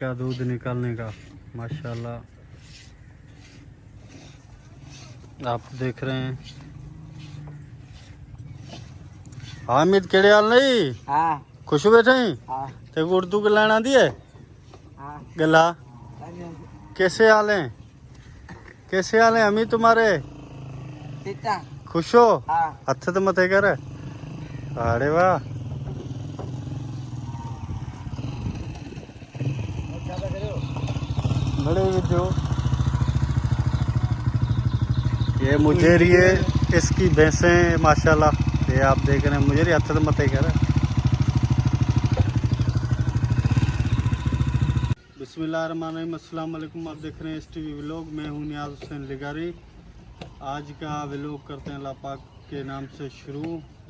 का दूध निकालने का माशाल्लाह आप देख रहे हैं। हामिद केड़े हाल नहीं हाँ खुश बैठे हाँ ते उर्दू के लाना दिए हाँ गला कैसे हाल हैं हमी तुम्हारे सीता खुश हो हाँ हथ तो मथे कर अरे वाह बड़े जो ये मुझेरी है इसकी भैंसें माशाल्लाह ये आप देख रहे हैं मुझेरी हथ तो मथे कर बिस्मिल्लाहिर्रहमानिर्रहीम अस्सलाम वालेकुम। आप देख रहे हैं STV व्लॉग। मैं हूं नियाज़ हुसैन लिगारी। आज का व्लॉग करते हैं अल्लाह पाक के नाम से शुरू।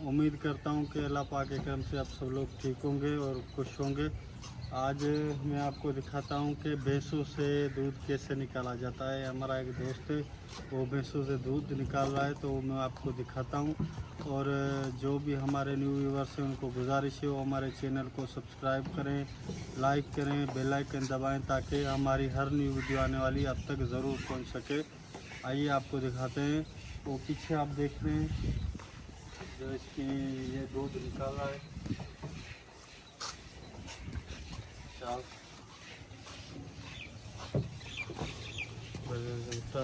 उम्मीद करता हूं कि अल्लाह पाक के करम से आप सब लोग ठीक होंगे और खुश होंगे। आज मैं आपको दिखाता हूं कि भैंसों से दूध कैसे निकाला जाता है। हमारा एक दोस्त है वो भैंसों से दूध निकाल रहा है तो मैं आपको दिखाता हूं। और जो भी हमारे न्यू व्यूवर्स हैं उनको गुजारिश है वो हमारे चैनल को सब्सक्राइब करें, लाइक करें, बेल आइकन दबाएं ताकि हमारी हर न्यू वीडियो आने वाली अब तक ज़रूर पहुंच सके। आइए आपको दिखाते हैं। वो पीछे आप देख रहे हैं जो इसकी ये दूध निकाल रहा है। चाल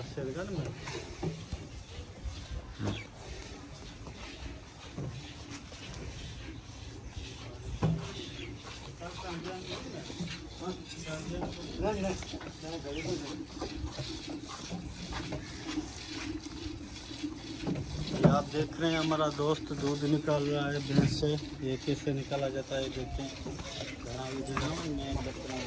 से लगा ना मैं ये आप देख रहे हैं हमारा दोस्त दूध निकाल रहा है भैंस से। ये कैसे निकाला जाता है देखें। घना भी देना मैं बता रहा हूँ।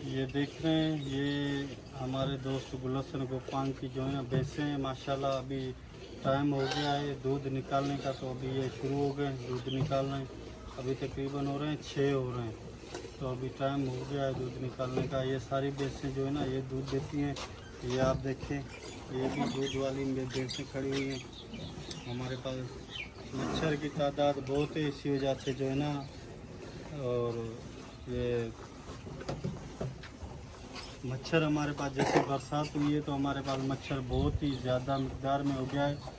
ये देख रहे हैं ये हमारे दोस्त गुलशन गोपांग की जो है भैंसें हैं माशाल्लाह। अभी टाइम हो गया है दूध निकालने का तो अभी ये शुरू हो गए दूध निकालने। अभी तकरीबन हो रहे हैं 6 हो रहे हैं तो अभी टाइम हो गया है दूध निकालने का। ये सारी भैंसें जो है ना ये दूध देती हैं। ये आप देखें ये भी दूध वाली भैंसें खड़ी हुई हैं। हमारे पास मच्छर की तादाद बहुत है इसी वजह से जो है ना। और ये मच्छर हमारे पास जैसे बरसात हुई है तो हमारे पास मच्छर बहुत ही ज़्यादा मकदार में हो गया है।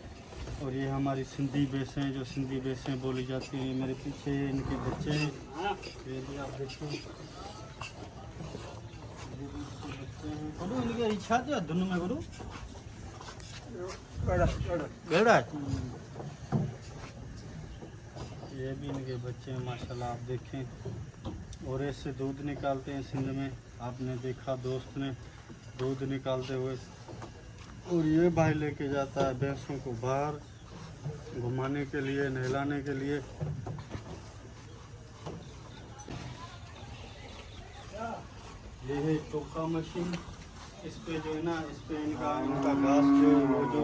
और ये हमारी सिंधी भैंसें हैं जो सिंधी भैंसें बोली जाती हैं। मेरे पीछे इनके बच्चे हैं ये भी आप देखते हैं। करूँ इनके इच्छा थी दोनों में करूँ बेड़ा ये भी इनके बच्चे हैं माशाल्लाह आप देखें। और ऐसे दूध निकालते हैं सिंध में आपने देखा दोस्त ने दूध निकालते हुए। और ये भाई लेके जाता है भैंसों को बाहर घुमाने के लिए नहलाने के लिए। ये है टोका मशीन। इस पे जो है ना इस पे इनका घास जो वो जो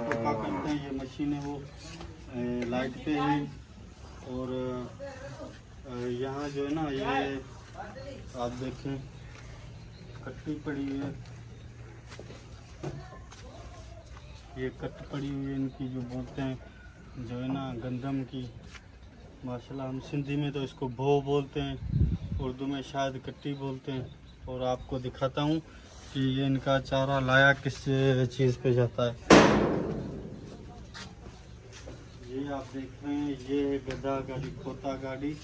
टोका करते हैं ये मशीन है वो लाइट पे है। और यहाँ जो है ना ये आप देखें कट्टी पड़ी है। ये कट पड़ी हुई है इनकी जो बोलते हैं जो है ना गंदम की माशाल्लाह। हम सिंधी में तो इसको भो बोलते हैं, उर्दू में शायद कट्टी बोलते हैं। और आपको दिखाता हूँ कि ये इनका चारा लाया किस चीज़ पे जाता है। ये आप देख रहे हैं ये है गधा गाड़ी खोता गाड़ी।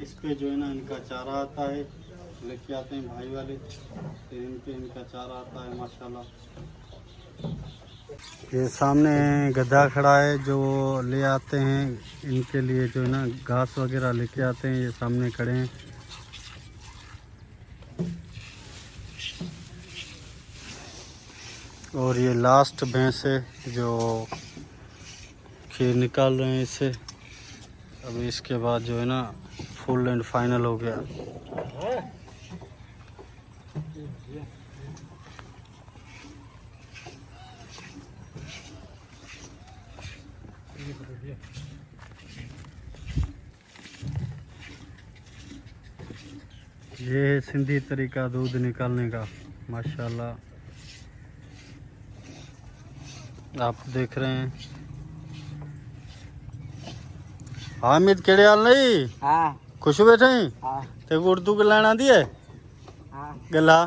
इस पे जो है ना इनका चारा आता है लेके आते हैं भाई वाले फिर इनका चारा आता है माशाल्लाह। ये सामने गधा खड़ा है जो ले आते हैं इनके लिए जो है ना घास वगैरह लेके आते हैं। ये सामने खड़े हैं। और ये लास्ट भैंस है जो खीर निकाल रहे हैं इससे। अभी इसके बाद जो है ना फुल एंड फाइनल हो गया। ये है सिंधी तरीका दूध निकालने का माशाल्लाह। आप देख रहे हैं हामिद केड़े हाल नहीं हाँ खुश बैठे हैं हाँ ते उर्दू के लाना दी है हाँ गला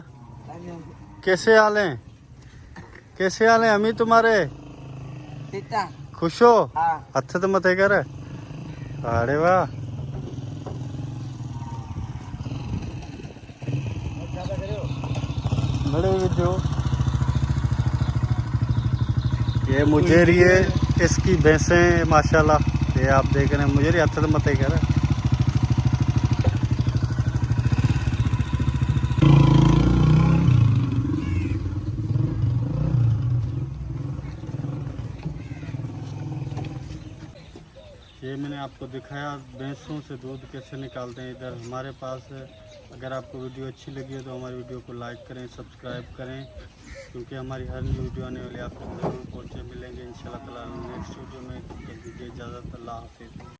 कैसे हाल हैं हमीद तुम्हारे तीता खुश हो हाँ हथ तो मथे कर अरे वाह बड़े वीडियो ये मुझेरी है इसकी भैंसें माशाल्लाह ये आप देख रहे हैं मुझेरी हथ तो मथे कर ये मैंने आपको दिखाया भैंसों से दूध कैसे निकालते हैं इधर हमारे पास। अगर आपको वीडियो अच्छी लगी है तो हमारी वीडियो को लाइक करें सब्सक्राइब करें क्योंकि हमारी हर न्यू वीडियो आने वाली आपको जरूर पहुँचे मिलेंगे इंशाल्लाह ताला नेक्स्ट वीडियो में। तब तक दीजिए इजाज़त। अल्लाह हाफिज़।